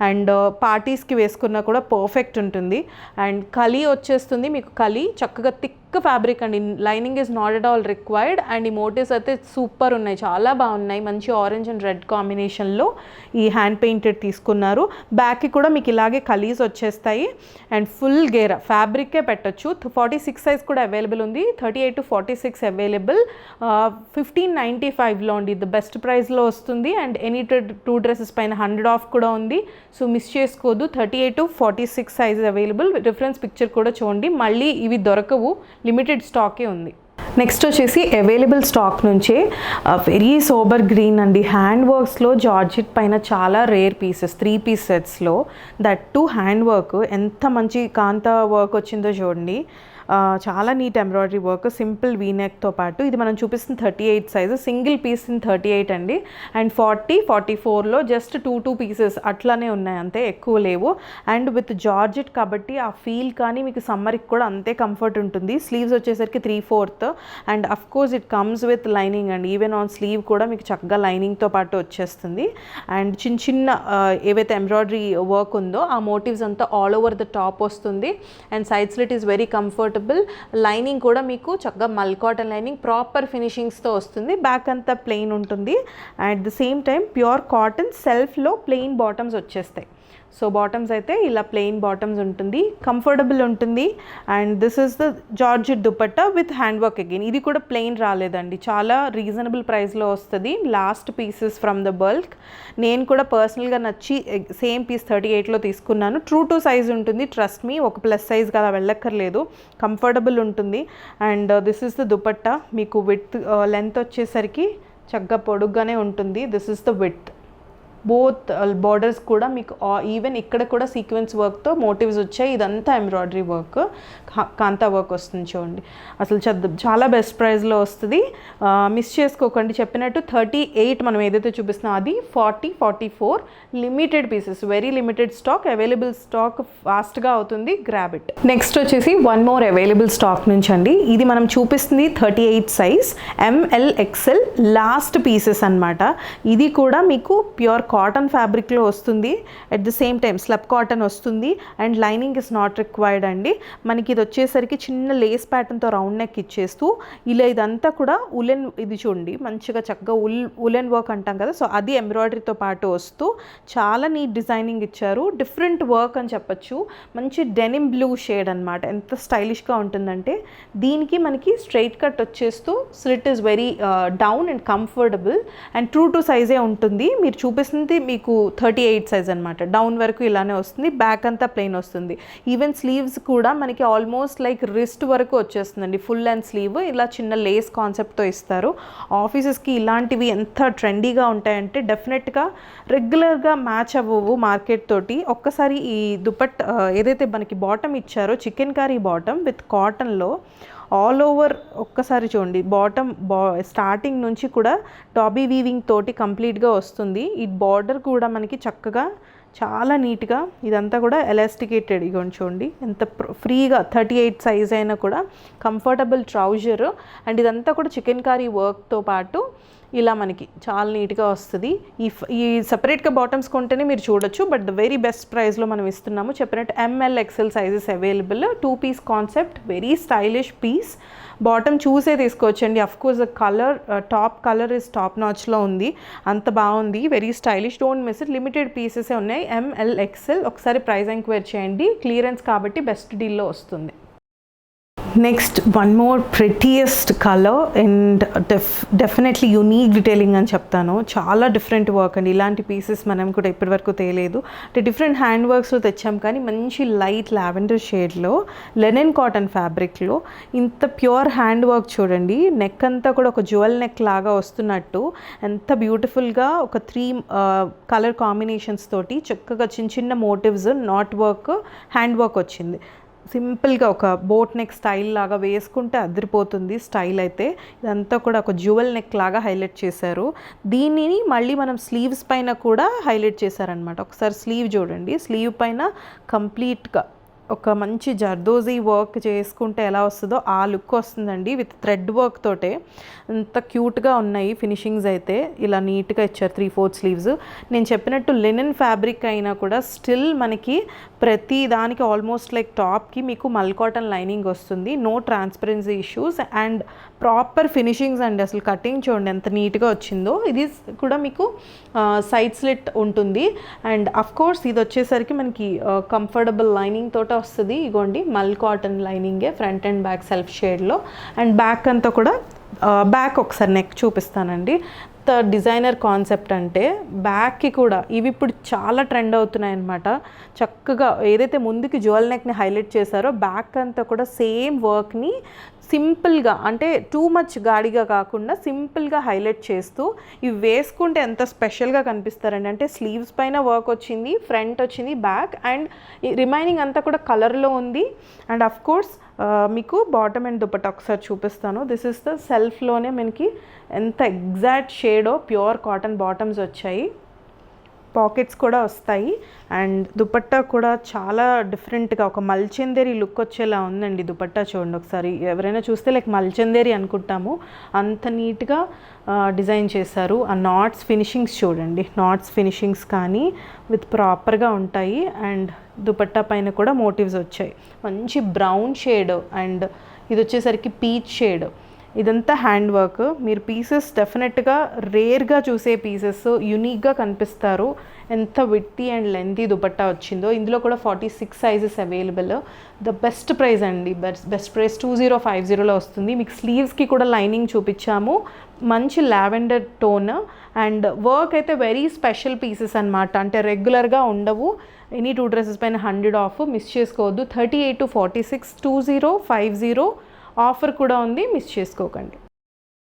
అండ్ పార్టీస్కి వేసుకున్నా కూడా పర్ఫెక్ట్ ఉంటుంది. అండ్ కలీ వచ్చేస్తుంది మీకు, కలీ చక్కగా థిక్ ఫ్యాబ్రిక్ అండి. Lining is not at all required. And ఈ మోటివ్స్ అయితే సూపర్ ఉన్నాయి, చాలా బాగున్నాయి. మంచి ఆరెంజ్ అండ్ రెడ్ కాంబినేషన్లో ఈ హ్యాండ్ పెయింటెడ్ తీసుకున్నారు. బ్యాక్కి కూడా మీకు ఇలాగే కలీస్ వచ్చేస్తాయి. అండ్ ఫుల్ గేరా ఫ్యాబ్రికే పెట్టచ్చు. 46 సైజ్ కూడా అవైలబుల్ ఉంది. 38 to 46 అవైలబుల్. 1595లో అండి, ది బెస్ట్ ప్రైస్లో వస్తుంది. అండ్ ఎనీ 2 డ్రెస్సెస్ పైన 100 ఆఫ్ కూడా ఉంది. సో మిస్ చేసుకోదు. 38 to 46 size available. Reference picture కూడా చూడండి. మళ్ళీ ఇవి దొరకవు, లిమిటెడ్ స్టాకే ఉంది. నెక్స్ట్ వచ్చేసి అవైలబుల్ స్టాక్ నుంచే వెరీ సోబర్ గ్రీన్ అండి. హ్యాండ్ వర్క్స్లో జార్జెట్ పైన చాలా రేర్ పీసెస్, 3 పీస్ సెట్స్లో, దట్ టు హ్యాండ్ వర్క్. ఎంత మంచి కాంతా వర్క్ వచ్చిందో చూడండి. చాలా నీట్ ఎంబ్రాయిడరీ వర్క్, సింపుల్ వీనెక్తో పాటు. ఇది మనం చూపిస్తుంది 38 సైజు, సింగిల్ పీస్ ఇన్ 38 అండి. అండ్ 40, 44లో జస్ట్ 2 పీసెస్ అట్లానే ఉన్నాయి, అంతే, ఎక్కువ లేవు. అండ్ విత్ జార్జెట్ కాబట్టి ఆ ఫీల్ కానీ మీకు సమ్మర్కి కూడా అంతే కంఫర్ట్ ఉంటుంది. స్లీవ్స్ వచ్చేసరికి 3/4. And of course it comes with lining అండి. ఈవెన్ ఆన్ స్లీవ్ కూడా మీకు చక్కగా లైనింగ్తో పాటు వచ్చేస్తుంది. అండ్ చిన్న చిన్న ఏవైతే ఎంబ్రాయిడరీ వర్క్ ఉందో ఆ మోటివ్స్ అంతా ఆల్ ఓవర్ ద టాప్ వస్తుంది. And side slit is very comfortable. Lining కూడా మీకు చక్కగా మల్ కాటన్ లైనింగ్ ప్రాపర్ ఫినిషింగ్స్తో వస్తుంది. బ్యాక్ అంతా ప్లెయిన్ ఉంటుంది. At the same time pure cotton సెల్ఫ్లో ప్లెయిన్ బాటమ్స్ వచ్చేస్తాయి. సో బాటమ్స్ అయితే ఇలా ప్లెయిన్ బాటమ్స్ ఉంటుంది, కంఫర్టబుల్ ఉంటుంది. And this is the georgette dupatta with hand work again. ఇది కూడా ప్లెయిన్ రాలేదండి, చాలా రీజనబుల్ ప్రైస్లో వస్తుంది. Last pieces from the bulk. నేను కూడా పర్సనల్గా నచ్చి సేమ్ పీస్ 38లో తీసుకున్నాను. ట్రూ టు సైజ్ ఉంటుంది, ట్రస్ట్ మీ, ఒక ప్లస్ సైజ్ కదా వెళ్ళక్కర్లేదు, కంఫర్టబుల్ ఉంటుంది. And this is the dupatta. మీకు విత్ లెంత్ వచ్చేసరికి చక్కగా పొడుగ్గానే ఉంటుంది. This is the with. Both borders కూడా మీకు ఈవెన్ ఇక్కడ కూడా సీక్వెన్స్ వర్క్తో మోటివ్స్ వచ్చాయి. ఇదంతా ఎంబ్రాయిడరీ వర్క్, కాంతా వర్క్ వస్తుంది చూడండి. అసలు చాలా బెస్ట్ ప్రైస్లో వస్తుంది, మిస్ చేసుకోకండి. చెప్పినట్టు 38 మనం ఏదైతే చూపిస్తున్నాం అది 40, 44 limited pieces, very limited stock, available stock ఫాస్ట్గా అవుతుంది, గ్రాబ్ ఇట్. నెక్స్ట్ వచ్చేసి వన్ మోర్ అవైలబుల్ స్టాక్ నుంచి అండి. ఇది మనం చూపిస్తుంది 38 size, ML XL last pieces అనమాట. ఇది కూడా మీకు ప్యూర్ కాటన్ ఫ్యాబ్రిక్లో వస్తుంది. At the same time slub cotton వస్తుంది. And lining is not required అండి. మనకి ఇది వచ్చేసరికి చిన్న లేస్ ప్యాటర్న్తో రౌండ్ నెక్ ఇచ్చేస్తూ ఇలా ఇదంతా కూడా ఉలెన్, ఇది చూడండి మంచిగా చక్కగా ఉలెన్ వర్క్ అంటాం కదా, సో అది ఎంబ్రాయిడరీతో పాటు వస్తూ చాలా నీట్ డిజైనింగ్ ఇచ్చారు. డిఫరెంట్ వర్క్ అని చెప్పచ్చు. మంచి డెనిమ్ బ్లూ షేడ్ అనమాట. ఎంత స్టైలిష్గా ఉంటుందంటే దీనికి మనకి స్ట్రైట్ కట్ వచ్చేస్తూ slit is very down and comfortable. And true to సైజే ఉంటుంది. మీరు చూపిస్తుంది అంతా మీకు 38 సైజ్ అనమాట. డౌన్ వరకు ఇలానే వస్తుంది, బ్యాక్ అంతా ప్లెయిన్ వస్తుంది. ఈవెన్ స్లీవ్స్ కూడా మనకి ఆల్మోస్ట్ లైక్ రిస్ట్ వరకు వచ్చేస్తుందండి. ఫుల్ అండ్ స్లీవ్ ఇలా చిన్న లేస్ కాన్సెప్ట్తో ఇస్తారు. ఆఫీసెస్కి ఇలాంటివి ఎంత ట్రెండీగా ఉంటాయంటే డెఫినెట్గా రెగ్యులర్గా మ్యాచ్ అవ్వవు మార్కెట్ తోటి. ఒక్కసారి ఈ ఏదైతే మనకి బాటమ్ ఇచ్చారో చికెన్ కర్రీ బాటమ్ విత్ కాటన్లో ఆల్ ఓవర్ ఒక్కసారి చూడండి. స్టార్టింగ్ నుంచి కూడా టాబీ వీవింగ్ తోటి కంప్లీట్గా వస్తుంది. ఈ బార్డర్ కూడా మనకి చక్కగా చాలా నీట్గా ఇదంతా కూడా ఎలాస్టికేటెడ్. ఇగోండి చూడండి ఎంత ఫ్రీగా 38 సైజ్ అయినా కూడా కంఫర్టబుల్ ట్రౌజర్. అండ్ ఇదంతా కూడా చికెన్ కర్రీ వర్క్తో పాటు ఇలా మనకి చాలా నీట్గా వస్తుంది. ఈ సపరేట్గా బాటమ్స్ కొంటేనే మీరు చూడొచ్చు, బట్ ద వెరీ బెస్ట్ ప్రైస్లో మనం ఇస్తున్నాము. చెప్పినట్టు ML XL sizes available. 2 piece concept, very stylish piece. Bottom చూసే తీసుకోవచ్చండి. Of course the colour, top colour is top నాచ్లో ఉంది, అంత బాగుంది, very stylish. Don't miss it. Limited పీసెసే ఉన్నాయి, ML XL. ఒకసారి ప్రైస్ ఎంక్వైరీ చేయండి, క్లియరెన్స్ కాబట్టి బెస్ట్ డీల్లో వస్తుంది. Next one more prettiest colour and definitely unique detailing అని చెప్తాను. చాలా డిఫరెంట్ వర్క్ అండి. ఇలాంటి పీసెస్ మనం కూడా ఇప్పటివరకు తేలేదు. అంటే డిఫరెంట్ హ్యాండ్ వర్క్స్లో తెచ్చాం, కానీ మంచి లైట్ లావెండర్ షేడ్లో లెనిన్ కాటన్ ఫ్యాబ్రిక్లో ఇంత ప్యూర్ హ్యాండ్ వర్క్ చూడండి. నెక్ అంతా కూడా ఒక జ్యువెల్ నెక్ లాగా వస్తున్నట్టు ఎంత బ్యూటిఫుల్గా ఒక 3 కలర్ కాంబినేషన్స్ తోటి చక్కగా చిన్న చిన్న motives, knot work, hand work వచ్చింది. సింపుల్గా ఒక బోట్ నెక్ స్టైల్ లాగా వేసుకుంటే అదిరిపోతుంది స్టైల్ అయితే. ఇదంతా కూడా ఒక జ్యువెల్ నెక్ లాగా హైలైట్ చేశారు. దీనిని మళ్ళీ మనం స్లీవ్స్ పైన కూడా హైలైట్ చేశారనమాట. ఒకసారి స్లీవ్ చూడండి. స్లీవ్ పైన కంప్లీట్గా ఒక మంచి జర్దోజీ వర్క్ చేసుకుంటే ఎలా వస్తుందో ఆ లుక్ వస్తుందండి. విత్ థ్రెడ్ వర్క్ తోటే ఎంత క్యూట్గా ఉన్నాయి ఫినిషింగ్స్ అయితే. ఇలా నీట్గా ఇచ్చారు 3/4 స్లీవ్స్. నేను చెప్పినట్టు లెనిన్ ఫ్యాబ్రిక్ అయినా కూడా స్టిల్ మనకి ప్రతి దానికి ఆల్మోస్ట్ లైక్ టాప్కి మీకు మల్ కాటన్ లైనింగ్ వస్తుంది. No transparency issues and proper finishings అండి. అసలు కటింగ్ చూడండి ఎంత నీట్గా వచ్చిందో. ఇది కూడా మీకు సైడ్ స్లిట్ ఉంటుంది. అండ్ అఫ్కోర్స్ ఇది వచ్చేసరికి మనకి కంఫర్టబుల్ లైనింగ్ తోట వస్తుంది. ఇగోండి మల్ కాటన్ లైనింగే ఫ్రంట్ అండ్ బ్యాక్ సెల్ఫ్ షేడ్లో. అండ్ బ్యాక్ అంతా కూడా బ్యాక్ ఒకసారి నెక్ చూపిస్తానండి. డిజైనర్ కాన్సెప్ట్ అంటే బ్యాక్కి కూడా ఇవి ఇప్పుడు చాలా ట్రెండ్ అవుతున్నాయి అన్నమాట. చక్కగా ఏదైతే ముందుకి జ్యువెల్ నెక్ని హైలైట్ చేశారో బ్యాక్ అంతా కూడా సేమ్ వర్క్ని సింపుల్గా, అంటే టూ మచ్ గాడిగా కాకుండా సింపుల్గా హైలైట్ చేస్తూ ఇవి వేసుకుంటే ఎంత స్పెషల్గా కనిపిస్తారండి. అంటే స్లీవ్స్ పైన వర్క్ వచ్చింది, ఫ్రంట్ వచ్చింది, బ్యాక్ అండ్ రిమైనింగ్ అంతా కూడా కలర్లో ఉంది. అండ్ అఫ్ కోర్స్ మీకు బాటమ్ అండ్ దుపట్టా ఒకసారి చూపిస్తాను. దిస్ ఇస్ ద సెల్ఫ్లోనే మనకి ఎంత exact shadow pure cotton bottoms వచ్చాయి. పాకెట్స్ కూడా వస్తాయి అండ్ దుపట్టా కూడా చాలా డిఫరెంట్గా ఒక మల్చందేరి లుక్ వచ్చేలా ఉందండి. దుపట్టా చూడండి ఒకసారి, ఎవరైనా చూస్తే లైక్ మల్చందేరి అనుకుంటాము, అంత నీట్గా డిజైన్ చేశారు. ఆ నాట్స్ ఫినిషింగ్స్ చూడండి, నాట్స్ ఫినిషింగ్స్ కానీ విత్ ప్రాపర్గా ఉంటాయి. అండ్ దుపట్టా పైన కూడా మోటివ్స్ వచ్చాయి. మంచి బ్రౌన్ షేడ్ అండ్ ఇది వచ్చేసరికి పీచ్ షేడ్. ఇదంతా హ్యాండ్ వర్క్. మీరు పీసెస్ డెఫినెట్గా రేర్గా చూసే పీసెస్, యూనిక్గా కనిపిస్తారు. ఎంత విట్టి అండ్ లెంతీ దుపట్టా వచ్చిందో. ఇందులో కూడా 46 sizes available. The best price అండి, బెస్ట్ ప్రైస్ 2050లో వస్తుంది. మీకు స్లీవ్స్కి కూడా లైనింగ్ చూపించాము, మంచి లావెండర్ టోన్ అండ్ వర్క్ అయితే వెరీ స్పెషల్ పీసెస్ అనమాట. అంటే రెగ్యులర్గా ఉండవు. ఎనీ 2 డ్రెస్సెస్ పైన 100 ఆఫ్, మిస్ చేసుకోవద్దు. 38 to 46 2050 ఆఫర్ కూడా ఉంది, మిస్ చేసుకోకండి.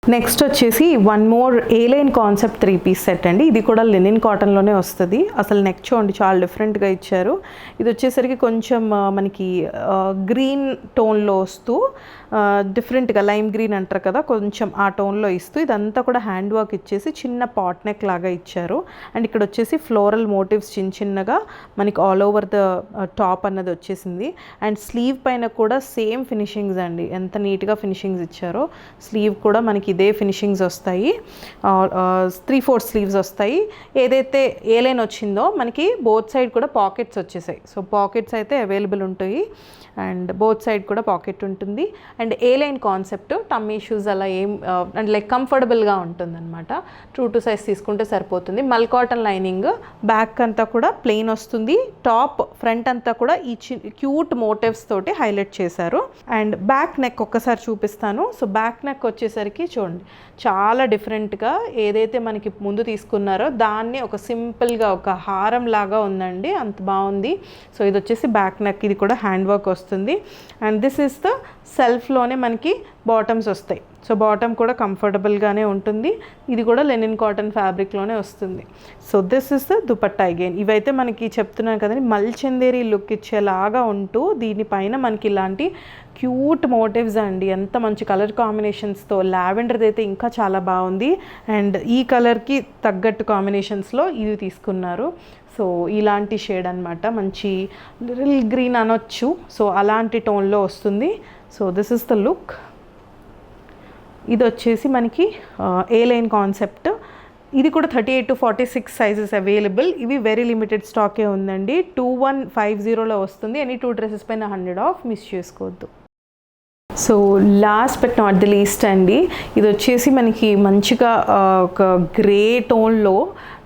నెక్స్ట్ వచ్చేసి one more A-line concept 3 piece set అండి. ఇది కూడా లెనిన్ కాటన్లోనే వస్తుంది. అసలు నెక్ చూడండి చాలా డిఫరెంట్గా ఇచ్చారు. ఇది వచ్చేసరికి కొంచెం మనకి గ్రీన్ టోన్లో వస్తూ డిఫరెంట్గా లైమ్ గ్రీన్ అంటారు కదా, కొంచెం ఆ టోన్లో ఇస్తూ ఇదంతా కూడా హ్యాండ్ వర్క్ ఇచ్చేసి చిన్న పాట్ నెక్ లాగా ఇచ్చారు. అండ్ ఇక్కడ వచ్చేసి ఫ్లోరల్ మోటివ్స్ చిన్న చిన్నగా మనకి ఆల్ ఓవర్ ద టాప్ అన్నది వచ్చేసింది. అండ్ స్లీవ్ పైన కూడా సేమ్ ఫినిషింగ్స్ అండి, ఎంత నీట్గా ఫినిషింగ్స్ ఇచ్చారో. స్లీవ్ కూడా మనకి ఇదే ఫినిషింగ్స్ వస్తాయి. 3/4 స్లీవ్స్ వస్తాయి. ఏదైతే A-line వచ్చిందో మనకి బోత్ సైడ్ కూడా పాకెట్స్ వచ్చేసాయి. సో పాకెట్స్ అయితే అవైలబుల్ ఉంటాయి అండ్ బోత్ సైడ్ కూడా పాకెట్ ఉంటుంది. And A-line concept tummy shoes అలా ఏం అండ్ లైక్ కంఫర్టబుల్గా ఉంటుంది అనమాట. 2 సైజ్ తీసుకుంటే సరిపోతుంది. మల్ కాటన్ లైనింగ్, బ్యాక్ అంతా కూడా ప్లెయిన్ వస్తుంది. టాప్ ఫ్రంట్ అంతా కూడా ఈ క్యూట్ మోటివ్స్ తోటి హైలైట్ చేశారు. అండ్ బ్యాక్ నెక్ ఒక్కసారి చూపిస్తాను. సో బ్యాక్ నెక్ వచ్చేసరికి చూడండి చాలా డిఫరెంట్గా ఏదైతే మనకి ముందు తీసుకున్నారో దాన్ని ఒక సింపుల్గా ఒక హారం లాగా ఉందండి, అంత బాగుంది. సో ఇది వచ్చేసి బ్యాక్ నెక్, ఇది కూడా హ్యాండ్ వర్క్ వస్తుంది. అండ్ దిస్ ఇస్ ద సెల్ఫ్లోనే మనకి బాటమ్స్ వస్తాయి. సో బాటమ్ కూడా కంఫర్టబుల్గానే ఉంటుంది. ఇది కూడా లెనిన్ కాటన్ ఫ్యాబ్రిక్లోనే వస్తుంది. So this is the dupatta again. ఇవైతే మనకి చెప్తున్నాను కదండి, మల్చందేరి లుక్ ఇచ్చేలాగా ఉంటూ దీనిపైన మనకి ఇలాంటి క్యూట్ మోటివ్స్ అండి, ఎంత మంచి కలర్ కాంబినేషన్స్తో. లావెండర్ది అయితే ఇంకా చాలా బాగుంది. అండ్ ఈ కలర్కి తగ్గట్టు కాంబినేషన్స్లో ఇది తీసుకున్నారు. సో ఇలాంటి షేడ్ అనమాట, మంచి లిటిల్ గ్రీన్ అనొచ్చు. సో అలాంటి టోన్లో వస్తుంది. So this is the look. ఇది వచ్చేసి మనకి ఏ లైన్ కాన్సెప్ట్. ఇది కూడా 38 to 46 సైజెస్ అవైలబుల్. ఇవి వెరీ లిమిటెడ్ స్టాకే ఉందండి. 2150లో వస్తుంది. ఎనీ 2 డ్రెస్సెస్ పైన 100 ఆఫ్, మిస్ చేసుకోవద్దు. So last but not the least అండి, ఇది వచ్చేసి మనకి మంచిగా ఒక గ్రే టోన్లో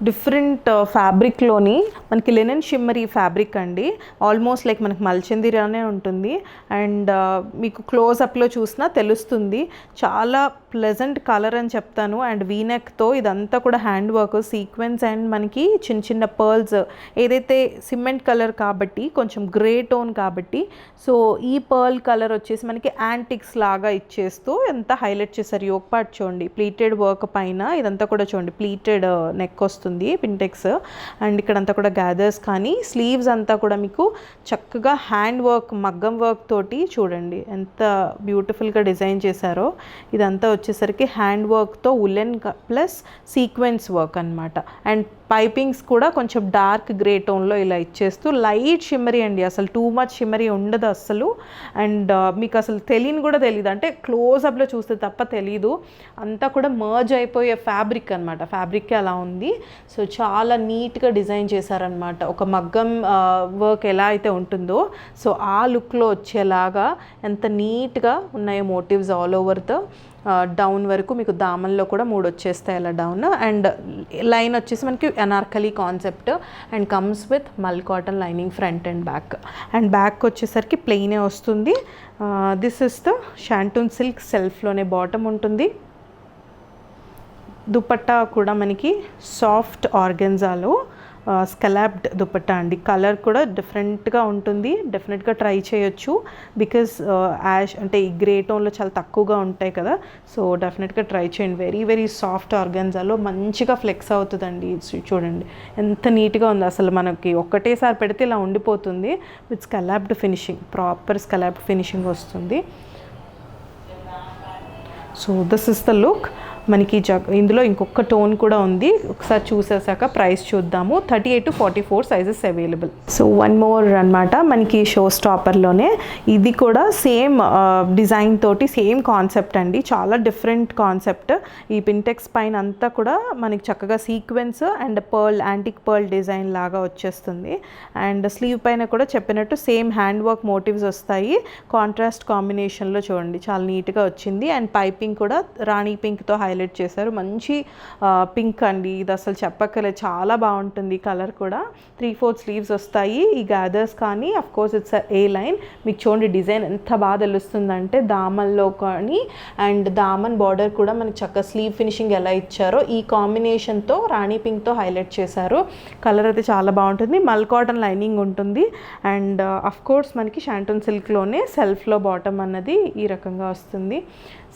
డిఫరెంట్ ఫ్యాబ్రిక్లోని మనకి లెనిన్ షిమ్మరీ ఫ్యాబ్రిక్ అండి. ఆల్మోస్ట్ లైక్ మనకి మల్చందిరానే ఉంటుంది. అండ్ మీకు క్లోజ్అప్లో చూసినా తెలుస్తుంది, చాలా ప్లెజెంట్ కలర్ అని చెప్తాను. అండ్ వీనెక్తో ఇదంతా కూడా హ్యాండ్ వర్క్, సీక్వెన్స్ అండ్ మనకి చిన్న చిన్న పర్ల్స్, ఏదైతే సిమెంట్ కలర్ కాబట్టి కొంచెం గ్రే టోన్ కాబట్టి, సో ఈ పర్ల్ కలర్ వచ్చేసి మనకి యాంటిక్స్ లాగా ఇచ్చేస్తూ ఎంత హైలైట్ చేశారు. యోక్ పార్ట్ చూడండి, ప్లీటెడ్ వర్క్ పైన ఇదంతా కూడా చూడండి, ప్లీటెడ్ నెక్ వస్తుంది పింటెక్స్. అండ్ ఇక్కడంతా కూడా గ్యాదర్స్, కానీ స్లీవ్స్ అంతా కూడా మీకు చక్కగా హ్యాండ్ వర్క్, మగ్గం వర్క్ తోటి చూడండి ఎంత బ్యూటిఫుల్గా డిజైన్ చేశారో. ఇదంతా వచ్చేసరికి హ్యాండ్ వర్క్తో ఉలెన్ ప్లస్ సీక్వెన్స్ వర్క్ అనమాట. అండ్ పైపింగ్స్ కూడా కొంచెం డార్క్ గ్రే టోన్లో ఇలా ఇచ్చేస్తూ లైట్ షిమ్మరీ అండి, అసలు టూ మచ్ షిమ్మరీ ఉండదు అసలు. అండ్ మీకు అసలు తెలియని కూడా తెలియదు, అంటే క్లోజ్అప్లో చూస్తే తప్ప తెలీదు. అంతా కూడా మర్జ్ అయిపోయే ఫ్యాబ్రిక్ అనమాట, ఫ్యాబ్రిక్కే అలా ఉంది. సో చాలా నీట్గా డిజైన్ చేశారనమాట, ఒక మగ్గం వర్క్ ఎలా అయితే ఉంటుందో సో ఆ లుక్లో వచ్చేలాగా ఎంత నీట్గా ఉన్నాయో motives all over the down వరకు. మీకు దామన్లో కూడా 3 వచ్చేస్తాయి అలా డౌన్. అండ్ లైన్ వచ్చేసి మనకి anarkali concept and comes with mul cotton lining front and back. And back వచ్చేసరికి ప్లెయినే వస్తుంది. This is the shantung silk, సెల్ఫ్లోనే బాటమ్ ఉంటుంది. దుపట్టా కూడా మనకి సాఫ్ట్ ఆర్గెన్జాలో స్కలాప్డ్ దుపట్టా అండి. కలర్ కూడా డిఫరెంట్గా ఉంటుంది, డెఫినెట్గా ట్రై చేయొచ్చు. బికాజ్ యాష్ అంటే ఈ గ్రే టోన్లో చాలా తక్కువగా ఉంటాయి కదా, సో డెఫినెట్గా ట్రై చేయండి. వెరీ వెరీ సాఫ్ట్ ఆర్గెన్జాలో మంచిగా ఫ్లెక్స్ అవుతుందండి. చూడండి ఎంత నీట్గా ఉంది, అసలు మనకి ఒక్కటేసారి పెడితే ఇలా ఉండిపోతుంది. విత్ స్కలాప్డ్ ఫినిషింగ్, ప్రాపర్ స్కలాప్డ్ ఫినిషింగ్ వస్తుంది. So this is the look. మనకి ఇందులో ఇంకొక టోన్ కూడా ఉంది, ఒకసారి చూసేసాక ప్రైస్ చూద్దాము. 38 to 44 sizes available. So one more అనమాట, మనకి షో స్టాపర్లోనే ఇది కూడా సేమ్ డిజైన్ తోటి సేమ్ కాన్సెప్ట్ అండి, చాలా డిఫరెంట్ కాన్సెప్ట్. ఈ పింటెక్స్ పైన అంతా కూడా మనకి చక్కగా sequence and pearl, antique pearl design లాగా వచ్చేస్తుంది. అండ్ స్లీవ్ పైన కూడా చెప్పినట్టు సేమ్ హ్యాండ్ వర్క్ మోటివ్స్ వస్తాయి, కాంట్రాస్ట్ కాంబినేషన్లో చూడండి చాలా నీట్గా వచ్చింది. అండ్ పైపింగ్ కూడా రాణి పింక్తో హైలైట్ చేశారు, మంచి పింక్ అండి, ఇది అసలు చెప్పక్కర్లేదు, చాలా బాగుంటుంది కలర్ కూడా. 3/4 స్లీవ్స్ వస్తాయి. ఈ గ్యాదర్స్ కానీ of course it's a line. మీకు చూడండి డిజైన్ ఎంత బాగా తెలుస్తుందంటే దామన్లో కానీ, అండ్ దామన్ బార్డర్ కూడా మనకి చక్కగా స్లీవ్ ఫినిషింగ్ ఎలా ఇచ్చారో ఈ కాంబినేషన్తో రాణి పింక్తో హైలైట్ చేశారు. కలర్ అయితే చాలా బాగుంటుంది, మల్ కాటన్ లైనింగ్ ఉంటుంది. అండ్ అఫ్ కోర్స్ మనకి షాంటూన్ సిల్క్లోనే సెల్ఫ్లో బాటమ్ అన్నది ఈ రకంగా వస్తుంది.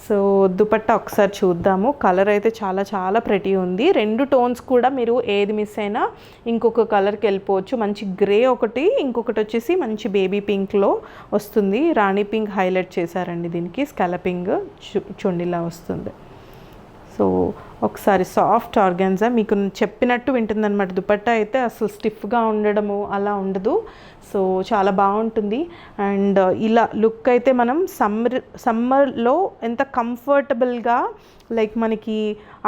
సో దుపట్టా ఒకసారి చూద్దాము. కలర్ అయితే చాలా చాలా ప్రెటీ ఉంది. 2 టోన్స్ కూడా మీరు ఏది మిస్ అయినా ఇంకొక కలర్కి వెళ్ళిపోవచ్చు. మంచి గ్రే ఒకటి, ఇంకొకటి వచ్చేసి మంచి బేబీ పింక్లో వస్తుంది. రాణి పింక్ హైలైట్ చేశారండి దీనికి, స్కాలపింగ్ చూడండి ఇలా వస్తుంది. సో ఒకసారి సాఫ్ట్ ఆర్గాన్జా మీకు చెప్పినట్టు వింటుందన్నమాట. దుపట్టా అయితే అసలు స్టిఫ్గా ఉండడము అలా ఉండదు, సో చాలా బాగుంటుంది. అండ్ ఇలా లుక్ అయితే మనం సమ్మర్లో ఎంత కంఫర్టబుల్గా, లైక్ మనకి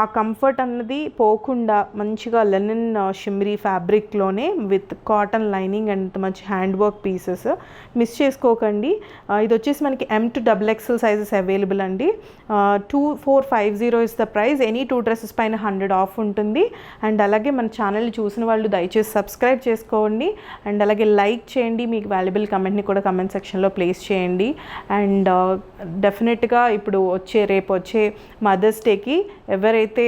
ఆ కంఫర్ట్ అన్నది పోకుండా మంచిగా లెనిన్ షిమ్మరీ ఫ్యాబ్రిక్లోనే విత్ కాటన్ లైనింగ్ అండ్ మంచి హ్యాండ్ వర్క్ పీసెస్ మిస్ చేసుకోకండి. ఇది వచ్చేసి మనకి M to XXL sizes available అండి. 2450 is the price. Any 2 dresses పైన 100 ఆఫ్ ఉంటుంది. అండ్ అలాగే మన ఛానల్ని చూసిన వాళ్ళు దయచేసి సబ్స్క్రైబ్ చేసుకోండి. అండ్ అలాగే లైక్ చేయండి, మీకు వాల్యుబుల్ కమెంట్ని కూడా కమెంట్ సెక్షన్లో ప్లేస్ చేయండి. అండ్ డెఫినెట్గా ఇప్పుడు రేపు వచ్చే మదర్స్ డేకి ఎవరైతే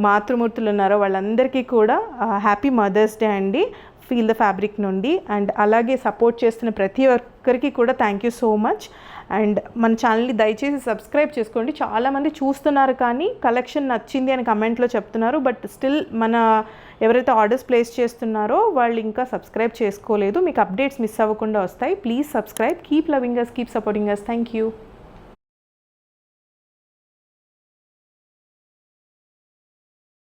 మాతృమూర్తులు ఉన్నారో వాళ్ళందరికీ కూడా హ్యాపీ మదర్స్ డే అండి, ఫీల్ ద ఫ్యాబ్రిక్ నుండి. అండ్ అలాగే సపోర్ట్ చేస్తున్న ప్రతి ఒక్కరికి కూడా thank you so much. And మన ఛానల్ని దయచేసి సబ్స్క్రైబ్ చేసుకోండి. చాలామంది చూస్తున్నారు కానీ కలెక్షన్ నచ్చింది అని కమెంట్లో చెప్తున్నారు, బట్ స్టిల్ మన ఎవరైతే ఆర్డర్స్ ప్లేస్ చేస్తున్నారో వాళ్ళు ఇంకా సబ్స్క్రైబ్ చేసుకోలేదు. మీకు అప్డేట్స్ మిస్ అవ్వకుండా వస్తాయి. Please subscribe. Keep loving us, keep supporting us. Thank you.